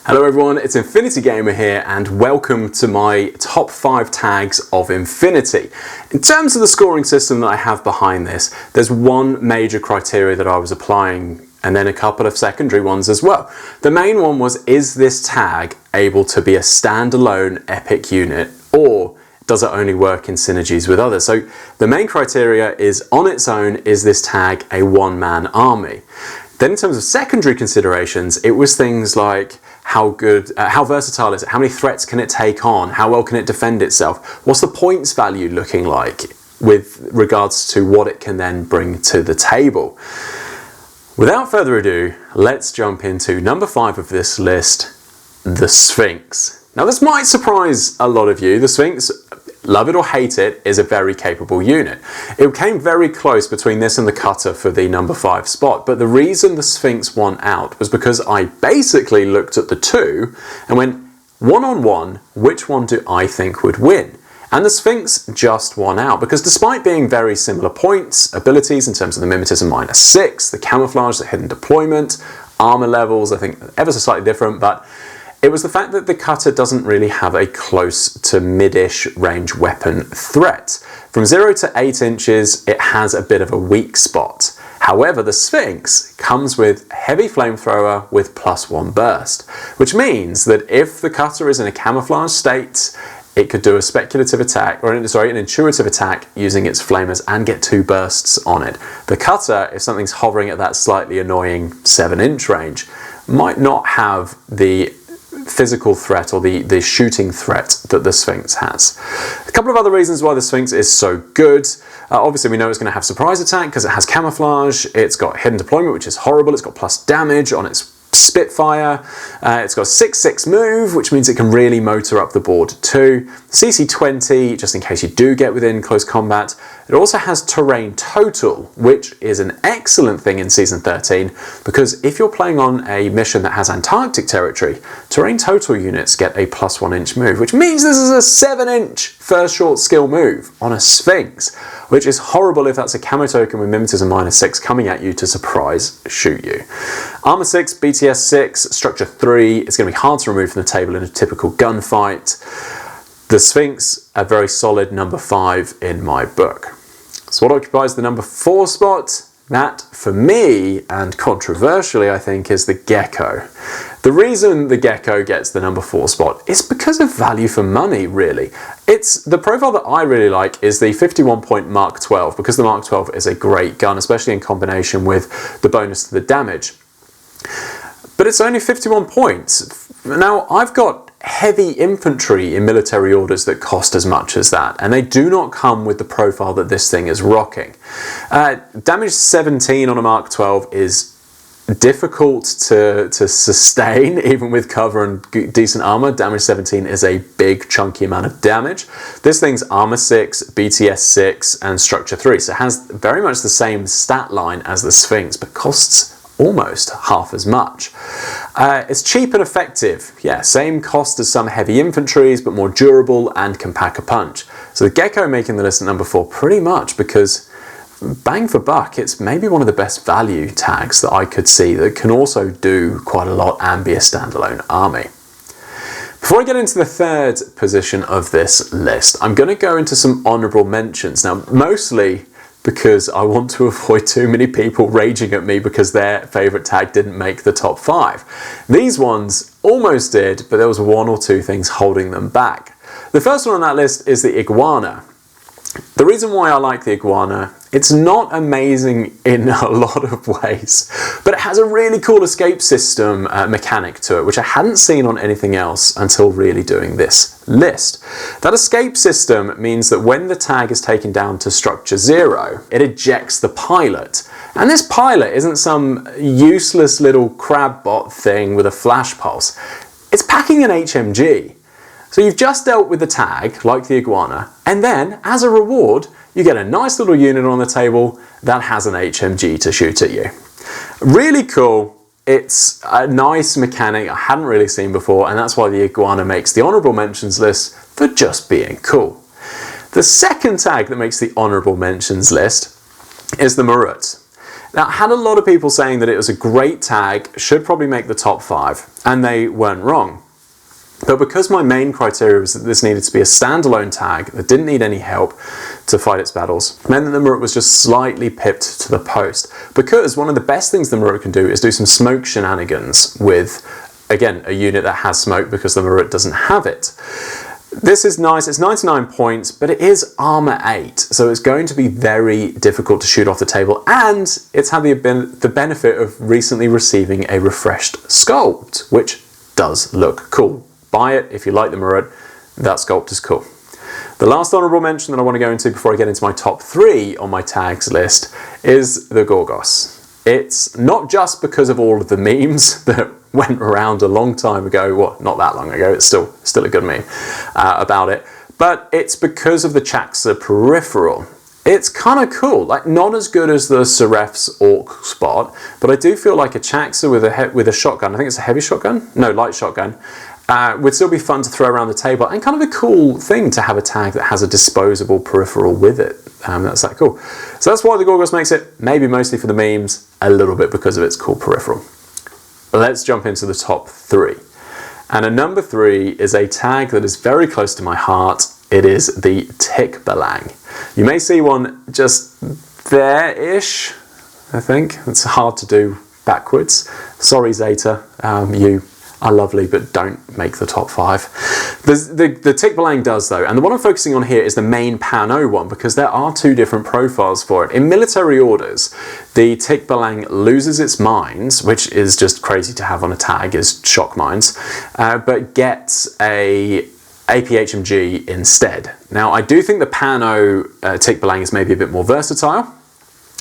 Hello everyone, it's Infinity Gamer here and welcome to my top 5 tags of Infinity. In terms of the scoring system that I have behind this, there's one major criteria that I was applying and then a couple of secondary ones as well. The main one was, is this tag able to be a standalone epic unit, or does it only work in synergies with others? So the main criteria is, on its own, is this tag a one-man army? Then in terms of secondary considerations, it was things like how versatile is it? How many threats can it take on? How well can it defend itself? What's the points value looking like with regards to what it can then bring to the table? Without further ado, let's jump into number 5 of this list, the Sphinx. Now this might surprise a lot of you. The Sphinx, love it or hate it, is a very capable unit. It came very close between this and the Cutter for the number 5 spot, but the reason the Sphinx won out was because I basically looked at the two and went, one-on-one, which one do I think would win? And the Sphinx just won out, because despite being very similar points, abilities in terms of the mimetism -6, the camouflage, the hidden deployment, armor levels, I think ever so slightly different, but it was the fact that the Cutter doesn't really have a close to mid-ish range weapon threat. From 0 to 8 inches, it has a bit of a weak spot. However, the Sphinx comes with heavy flamethrower with +1 burst, which means that if the Cutter is in a camouflage state, it could do a speculative attack, or an intuitive attack using its flamers and get 2 bursts on it. The Cutter, if something's hovering at that slightly annoying 7-inch range, might not have the physical threat or the shooting threat that the Sphinx has. A couple of other reasons why the Sphinx is so good. Obviously we know it's going to have surprise attack because it has camouflage, it's got hidden deployment which is horrible, it's got plus damage on its Spitfire, it's got a 6/6 move, which means it can really motor up the board too. CC20, just in case you do get within close combat. It also has terrain total, which is an excellent thing in Season 13, because if you're playing on a mission that has Antarctic territory, terrain total units get a +1 inch move, which means this is a 7-inch first short skill move on a Sphinx, which is horrible if that's a camo token with mimetism -6 coming at you to surprise shoot you. Armor 6, BTS 6, structure 3, it's going to be hard to remove from the table in a typical gunfight. The Sphinx, a very solid number 5 in my book. So what occupies the number 4 spot? That, for me, and controversially I think, is the Gecko. The reason the Gecko gets the number 4 spot is because of value for money, really. It's the profile that I really like is the 51 point Mark 12, because the Mark 12 is a great gun, especially in combination with the bonus to the damage. But it's only 51 points. Now, I've got heavy infantry in military orders that cost as much as that, and they do not come with the profile that this thing is rocking. Damage 17 on a Mark 12 is difficult to sustain, even with cover and decent armor. Damage 17 is a big chunky amount of damage. This thing's armor 6, BTS 6, and structure 3, so it has very much the same stat line as the Sphinx, but costs almost half as much. It's cheap and effective. Yeah, same cost as some heavy infantries, but more durable and can pack a punch. So the Gecko making the list at number 4 pretty much because, bang for buck, it's maybe one of the best value tags that I could see that can also do quite a lot and be a standalone army. Before I get into the 3rd position of this list, I'm going to go into some honourable mentions. Now, mostly because I want to avoid too many people raging at me because their favourite tag didn't make the top 5. These ones almost did, but there was 1 or 2 things holding them back. The first one on that list is the Iguana. The reason why I like the Iguana, it's not amazing in a lot of ways, but it has a really cool escape system mechanic to it, which I hadn't seen on anything else until really doing this list. That escape system means that when the tag is taken down to structure 0, it ejects the pilot. And this pilot isn't some useless little crab bot thing with a flash pulse. It's packing an HMG. So you've just dealt with the tag, like the Iguana, and then, as a reward, you get a nice little unit on the table that has an HMG to shoot at you. Really cool. It's a nice mechanic I hadn't really seen before, and that's why the Iguana makes the honourable mentions list for just being cool. The second tag that makes the honourable mentions list is the Marut. Now, I had a lot of people saying that it was a great tag, should probably make the top 5, and they weren't wrong. But because my main criteria was that this needed to be a standalone tag that didn't need any help to fight its battles, meant that the Marut was just slightly pipped to the post. Because one of the best things the Marut can do is do some smoke shenanigans with, again, a unit that has smoke because the Marut doesn't have it. This is nice, it's 99 points, but it is armor 8, so it's going to be very difficult to shoot off the table, and it's had the benefit of recently receiving a refreshed sculpt, which does look cool. Buy it if you like the Marut, that sculpt is cool. The last honourable mention that I want to go into before I get into my top 3 on my tags list is the Gorgos. It's not just because of all of the memes that went around a long time ago, well, not that long ago, it's still a good meme about it, but it's because of the Chaxa peripheral. It's kind of cool, like not as good as the Seref's Orc spot, but I do feel like a Chaxa with a shotgun, I think it's a heavy shotgun? No, light shotgun, would still be fun to throw around the table, and kind of a cool thing to have a tag that has a disposable peripheral with it. That's that cool. So that's why the Gorgos makes it, maybe mostly for the memes, a little bit because of its cool peripheral. But let's jump into the top 3. And a number 3 is a tag that is very close to my heart. It is the Tikbalang. You may see one just there-ish, I think. It's hard to do backwards. Sorry, Zeta, you are lovely, but don't make the top 5. The Tikbalang does though, and the one I'm focusing on here is the main Pano one, because there are 2 different profiles for it. In military orders, the Tikbalang loses its mines, which is just crazy to have on a tag, is shock mines, but gets a APHMG instead. Now, I do think the Pano Tikbalang is maybe a bit more versatile.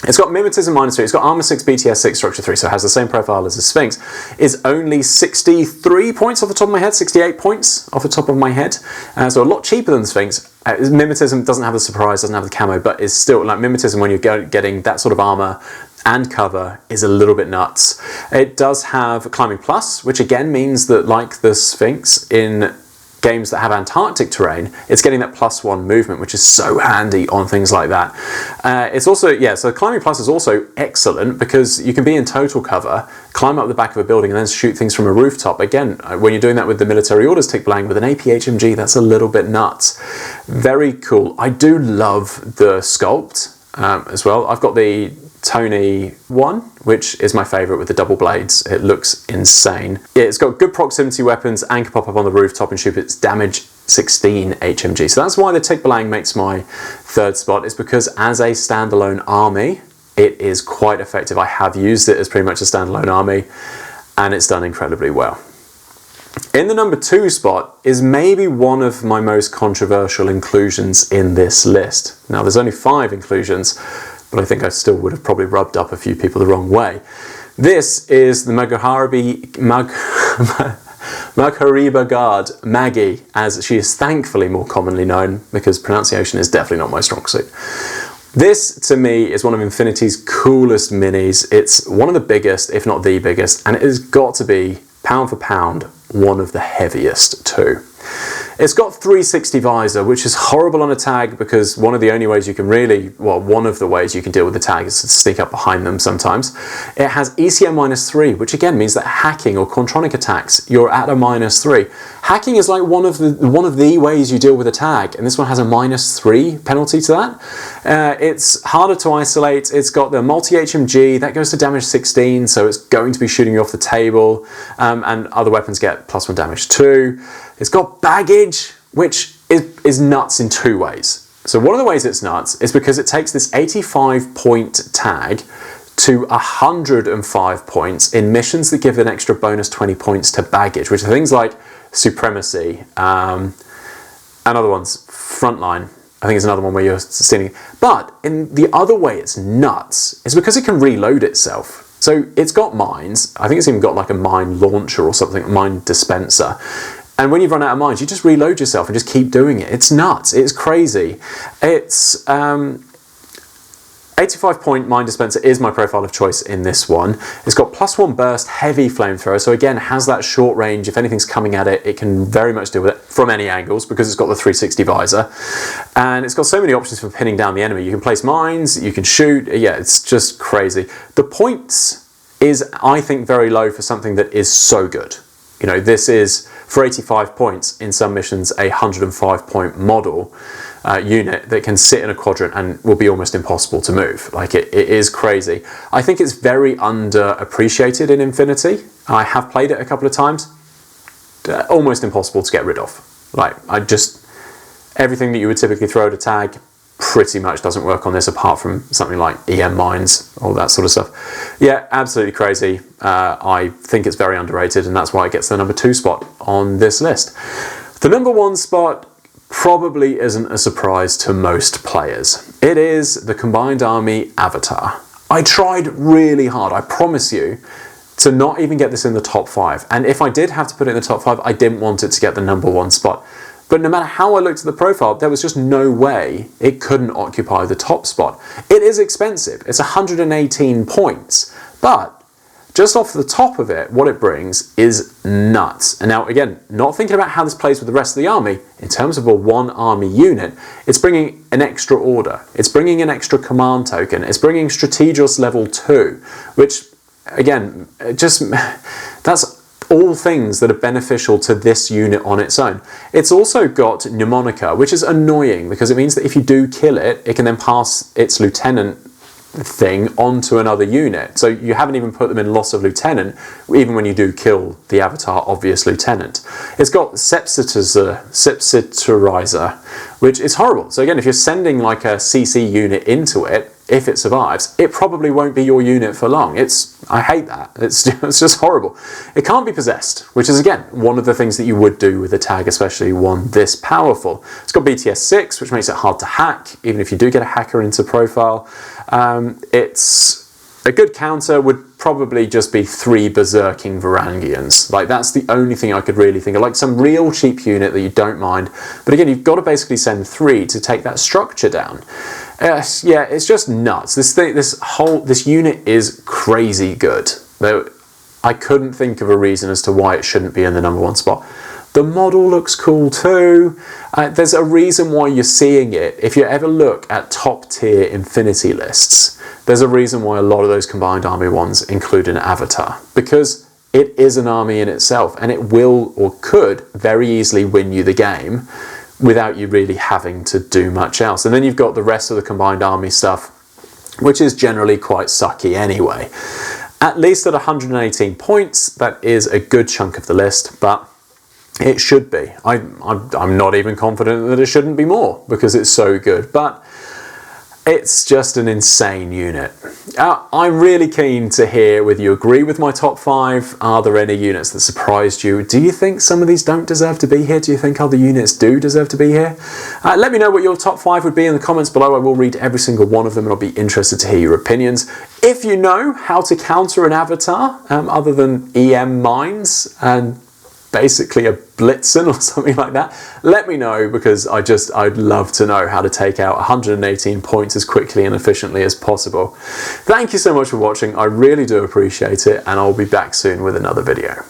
It's got Mimetism -3, it's got Armor 6, BTS 6, Structure 3, so it has the same profile as the Sphinx. It's only 63 points off the top of my head, 68 points off the top of my head, so a lot cheaper than the Sphinx. Mimetism doesn't have the surprise, doesn't have the camo, but is still, like Mimetism, when you're getting that sort of armor and cover, is a little bit nuts. It does have Climbing Plus, which again means that, like the Sphinx, in games that have Antarctic terrain, it's getting that +1 movement, which is so handy on things like that. It's also, yeah, so Climbing Plus is also excellent because you can be in total cover, climb up the back of a building and then shoot things from a rooftop. Again, when you're doing that with the military orders Tikbalang with an APHMG, that's a little bit nuts. Very cool. I do love the sculpt as well. I've got the Tony 1, which is my favourite with the double blades. It looks insane. Yeah, it's got good proximity weapons and can pop up on the rooftop and shoot its damage 16 HMG. So that's why the Tikbalang makes my 3rd spot, is because as a standalone army, it is quite effective. I have used it as pretty much a standalone army and it's done incredibly well. In the number 2 spot is maybe one of my most controversial inclusions in this list. Now there's only 5 inclusions, but I think I still would have probably rubbed up a few people the wrong way. This is the Maghariba Guard, Maggie, as she is thankfully more commonly known, because pronunciation is definitely not my strong suit. This, to me, is one of Infinity's coolest minis. It's one of the biggest, if not the biggest, and it has got to be, pound for pound, one of the heaviest too. It's got 360 visor, which is horrible on a tag because one of the only ways you can really, well, one of the ways you can deal with the tag is to sneak up behind them sometimes. It has ECM -3, which again means that hacking or Contronic attacks, you're at a -3. Hacking is like one of the ways you deal with a tag, and this one has a -3 penalty to that. It's harder to isolate. It's got the multi-HMG, that goes to damage 16, so it's going to be shooting you off the table, and other weapons get +1 damage too. It's got baggage, which is nuts in 2 ways. So one of the ways it's nuts is because it takes this 85 point tag to 105 points in missions that give an extra bonus 20 points to baggage, which are things like Supremacy, and other ones, Frontline, I think it's another one where you're stealing. But in the other way it's nuts is because it can reload itself. So it's got mines, I think it's even got like a mine launcher or something, mine dispenser. And when you've run out of mines, you just reload yourself and just keep doing it. It's nuts. It's crazy. It's 85 point mine dispenser is my profile of choice in this one. It's got +1 burst, heavy flamethrower, so again has that short range. If anything's coming at it, it can very much deal with it from any angles because it's got the 360 visor. And it's got so many options for pinning down the enemy. You can place mines, you can shoot, yeah, it's just crazy. The points is, I think, very low for something that is so good. You know, this is, for 85 points in some missions, a 105 point model unit that can sit in a quadrant and will be almost impossible to move. Like, it is crazy. I think it's very underappreciated in Infinity. I have played it a couple of times. Almost impossible to get rid of. Like, everything that you would typically throw at a tag pretty much doesn't work on this, apart from something like EM mines, all that sort of stuff. Yeah, absolutely crazy. I think it's very underrated, and that's why it gets the number 2 spot on this list. The number 1 spot probably isn't a surprise to most players. It is the Combined Army Avatar. I tried really hard, I promise you, to not even get this in the top 5. And if I did have to put it in the top 5, I didn't want it to get the number 1 spot. But no matter how I looked at the profile, there was just no way it couldn't occupy the top spot. It is expensive. It's 118 points. But just off the top of it, what it brings is nuts. And now, again, not thinking about how this plays with the rest of the army, in terms of a 1 army unit, it's bringing an extra order. It's bringing an extra command token. It's bringing Strategos level 2, which, again, that's all things that are beneficial to this unit on its own. It's also got mnemonica, which is annoying because it means that if you do kill it, it can then pass its lieutenant thing onto another unit. So you haven't even put them in loss of lieutenant, even when you do kill the Avatar obvious lieutenant. It's got Sepsitorizer, which is horrible. So again, if you're sending like a CC unit into it, if it survives, it probably won't be your unit for long. I hate that. It's just horrible. It can't be possessed, which is, again, one of the things that you would do with a tag, especially one this powerful. It's got BTS 6, which makes it hard to hack, even if you do get a hacker into profile. It's a good counter would probably just be 3 berserking Varangians. Like, that's the only thing I could really think of. Like, some real cheap unit that you don't mind. But again, you've got to basically send 3 to take that structure down. Yeah, it's just nuts. This unit is crazy good. Though I couldn't think of a reason as to why it shouldn't be in the number 1 spot. The model looks cool too. There's a reason why you're seeing it. If you ever look at top tier Infinity lists, there's a reason why a lot of those Combined Army ones include an Avatar. Because it is an army in itself, and it will or could very easily win you the game without you really having to do much else. And then you've got the rest of the Combined Army stuff, which is generally quite sucky anyway. At least at 118 points, that is a good chunk of the list, but it should be. I'm not even confident that it shouldn't be more because it's so good, but it's just an insane unit. I'm really keen to hear whether you agree with my top 5. Are there any units that surprised you? Do you think some of these don't deserve to be here? Do you think other units do deserve to be here? Let me know what your top 5 would be in the comments below. I will read every single one of them and I'll be interested to hear your opinions. If you know how to counter an Avatar other than EM mines and basically a Blitzen or something like that, let me know, because I'd love to know how to take out 118 points as quickly and efficiently as possible. Thank you so much for watching. I really do appreciate it, and I'll be back soon with another video.